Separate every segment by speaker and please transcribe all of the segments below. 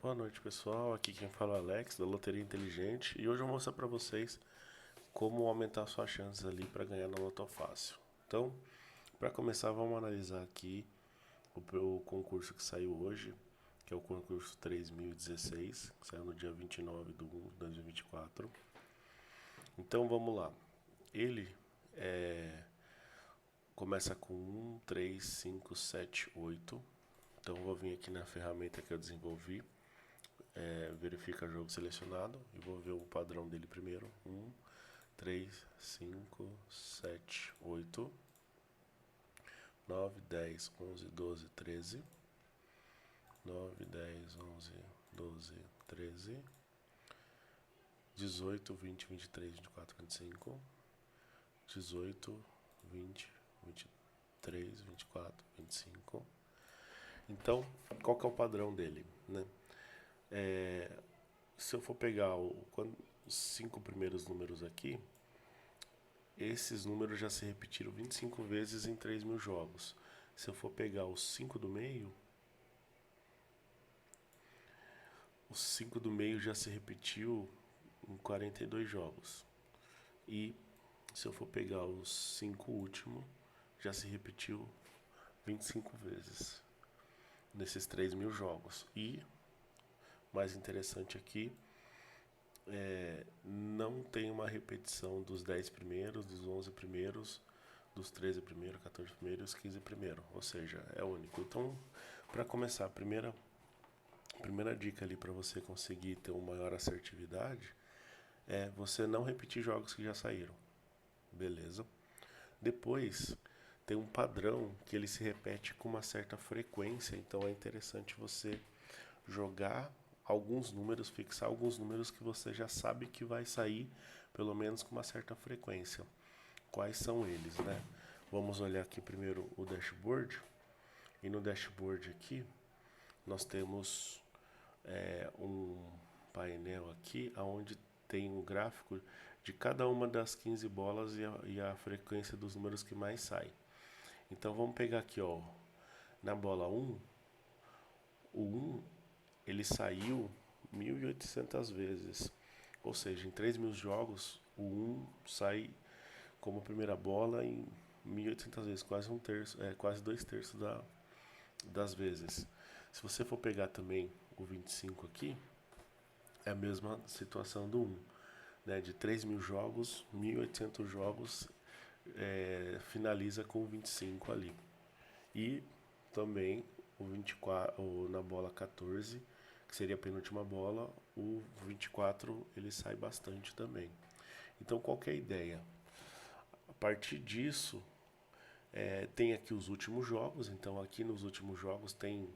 Speaker 1: Boa noite, pessoal. Aqui quem fala é o Alex, da Loteria Inteligente, e hoje eu vou mostrar para vocês como aumentar suas chances ali para ganhar na Loto Fácil. Então, para começar, vamos analisar aqui o concurso que saiu hoje, que é o concurso 3016, que saiu no dia 29 de 1 de 2024. Então, vamos lá. Ele começa com 1, 3, 5, 7, 8. Então, eu vou vir aqui na ferramenta que eu desenvolvi. Verifica jogo selecionado e vou ver o padrão dele primeiro. 1, 3, 5, 7, 8, 9, 10, 11, 12, 13, 9, 10, 11, 12, 13, 18, 20, 23, 24, 25, 18, 20, 23, 24, 25. Então, qual que é o padrão dele, né? Se eu for pegar os 5 primeiros números aqui, esses números já se repetiram 25 vezes em 3.000 jogos. Se eu for pegar os 5 do meio, os 5 do meio já se repetiu em 42 jogos. E se eu for pegar os 5 últimos, já se repetiu 25 vezes nesses 3.000 jogos. E, mais interessante aqui, não tem uma repetição dos 10 primeiros, dos 11 primeiros, dos 13 primeiros, 14 primeiros, 15 primeiros, ou seja, é único. Então, para começar, a primeira dica ali para você conseguir ter uma maior assertividade é você não repetir jogos que já saíram, beleza? Depois, tem um padrão que ele se repete com uma certa frequência, então é interessante você jogar alguns números, fixar alguns números que você já sabe que vai sair, pelo menos com uma certa frequência. Quais são eles, né? Vamos olhar aqui primeiro o dashboard. E no dashboard aqui, nós temos um painel aqui, onde tem um gráfico de cada uma das 15 bolas e a frequência dos números que mais saem. Então vamos pegar aqui, ó, na bola 1, o 1 ele saiu 1.800 vezes, ou seja, em 3.000 jogos, o 1 sai como primeira bola em 1.800 vezes, quase um terço, quase 2/3 das vezes. Se você for pegar também o 25 aqui, é a mesma situação do 1, né? De 3.000 jogos, 1.800 jogos finaliza com o 25 ali. E também o 24, na bola 14, que seria a penúltima bola, o 24 ele sai bastante também. Então, qual que é a ideia? A partir disso, tem aqui os últimos jogos. Então, aqui nos últimos jogos tem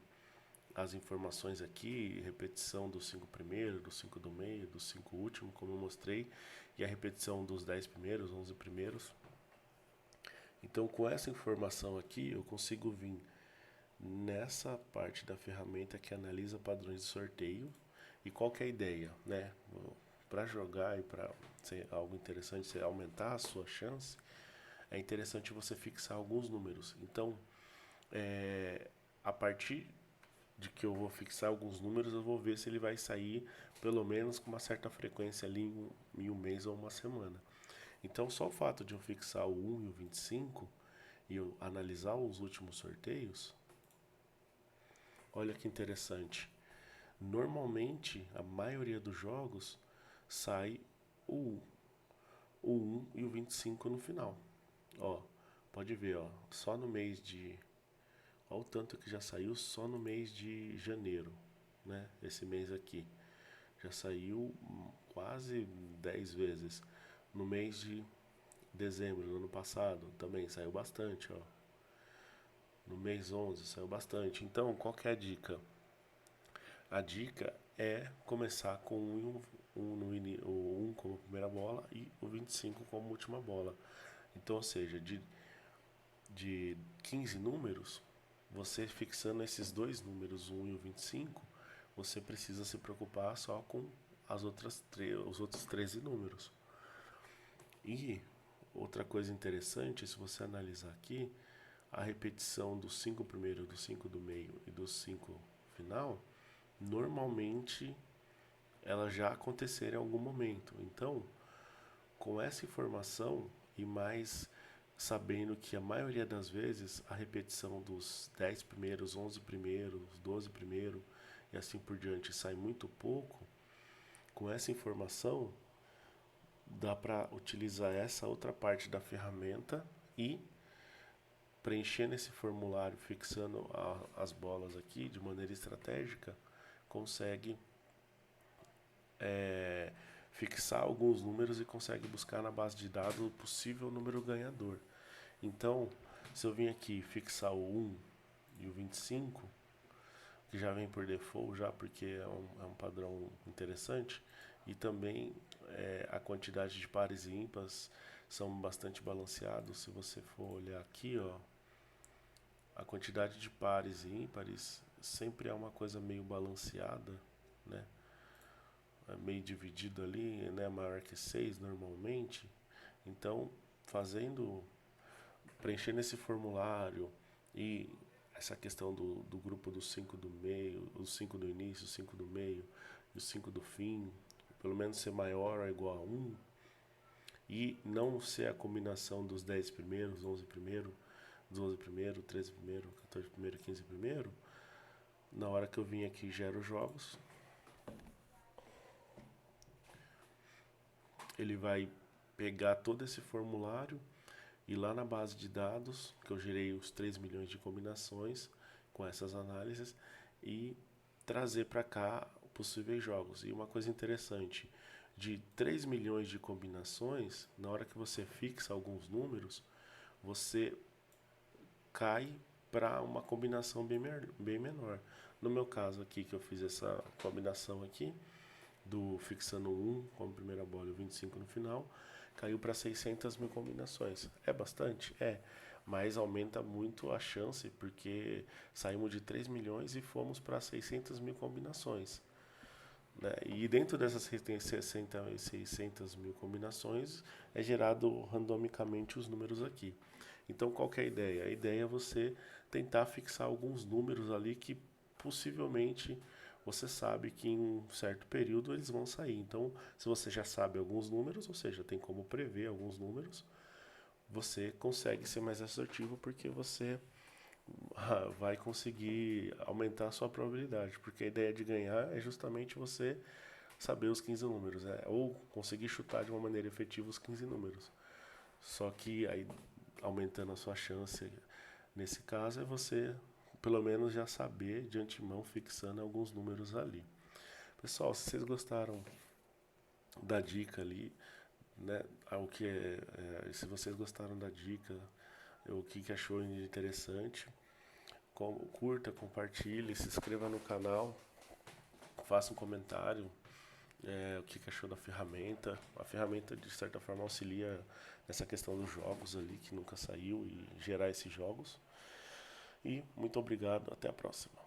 Speaker 1: as informações aqui, repetição dos 5 primeiros, dos 5 do meio, dos 5 últimos, como eu mostrei, e a repetição dos 10 primeiros, 11 primeiros. Então, com essa informação aqui, eu consigo vir nessa parte da ferramenta que analisa padrões de sorteio. E qual que é a ideia, né? Para jogar e para ser algo interessante, você aumentar a sua chance, é interessante você fixar alguns números. Então, a partir de que eu vou fixar alguns números, eu vou ver se ele vai sair pelo menos com uma certa frequência ali em um mês ou uma semana. Então, só o fato de eu fixar o 1 e o 25 e eu analisar os últimos sorteios, olha que interessante. Normalmente, a maioria dos jogos sai o 1 e o 25 no final. Ó, pode ver, ó, só no mês de... Olha o tanto que já saiu só no mês de janeiro, né? Esse mês aqui. Já saiu quase 10 vezes. No mês de dezembro, no ano passado, também saiu bastante, ó. No mês 11 saiu bastante. Então, qual que é a dica? A dica é começar com o 1 como primeira bola e o 25 como última bola. Então, ou seja, de 15 números, você fixando esses dois números, o 1 e o 25, você precisa se preocupar só com os outros 13 números. E outra coisa interessante, se você analisar aqui, a repetição dos 5 primeiros, dos 5 do meio e dos 5 final, normalmente elas já aconteceram em algum momento. Então, com essa informação e mais sabendo que a maioria das vezes a repetição dos 10 primeiros, 11 primeiros, 12 primeiros e assim por diante sai muito pouco, com essa informação dá para utilizar essa outra parte da ferramenta e preenchendo esse formulário, fixando as bolas aqui de maneira estratégica, consegue fixar alguns números e consegue buscar na base de dados o possível número ganhador. Então, se eu vim aqui fixar o 1 e o 25, que já vem por default, já porque é um padrão interessante, e também a quantidade de pares e ímpares são bastante balanceados. Se você for olhar aqui, ó, a quantidade de pares e ímpares sempre é uma coisa meio balanceada, né? É meio dividido ali, né? Maior que 6 normalmente. Então, preenchendo esse formulário e essa questão do grupo dos 5 do meio, os 5 do início, os 5 do meio e os 5 do fim, pelo menos ser maior ou igual a 1, e não ser a combinação dos 10 primeiros, 11 primeiros, 12 primeiro, 13 primeiro, 14 primeiro, 15 primeiro, na hora que eu vim aqui e gero jogos, ele vai pegar todo esse formulário e lá na base de dados, que eu gerei os 3 milhões de combinações com essas análises, e trazer para cá possíveis jogos. E uma coisa interessante, de 3 milhões de combinações, na hora que você fixa alguns números, você cai para uma combinação bem menor. No meu caso aqui, que eu fiz essa combinação aqui, do fixando 1 como primeira bola e 25 no final, caiu para 600 mil combinações. É bastante? É, mas aumenta muito a chance, porque saímos de 3 milhões e fomos para 600 mil combinações. Né? E dentro dessas 600 mil combinações é gerado randomicamente os números aqui. Então, qual que é a ideia? A ideia é você tentar fixar alguns números ali que possivelmente você sabe que em um certo período eles vão sair. Então, se você já sabe alguns números, ou seja, tem como prever alguns números, você consegue ser mais assertivo porque você vai conseguir aumentar a sua probabilidade. Porque a ideia de ganhar é justamente você saber os 15 números, né? Ou conseguir chutar de uma maneira efetiva os 15 números. Só que aí, aumentando a sua chance, nesse caso, é você pelo menos já saber de antemão, fixando alguns números ali. Pessoal, se vocês gostaram da dica ali, né, se vocês gostaram da dica, o que achou interessante, curta, compartilhe, se inscreva no canal, faça um comentário, o que achou da ferramenta. A ferramenta, de certa forma, auxilia nessa questão dos jogos ali, que nunca saiu, e gerar esses jogos. E muito obrigado, até a próxima.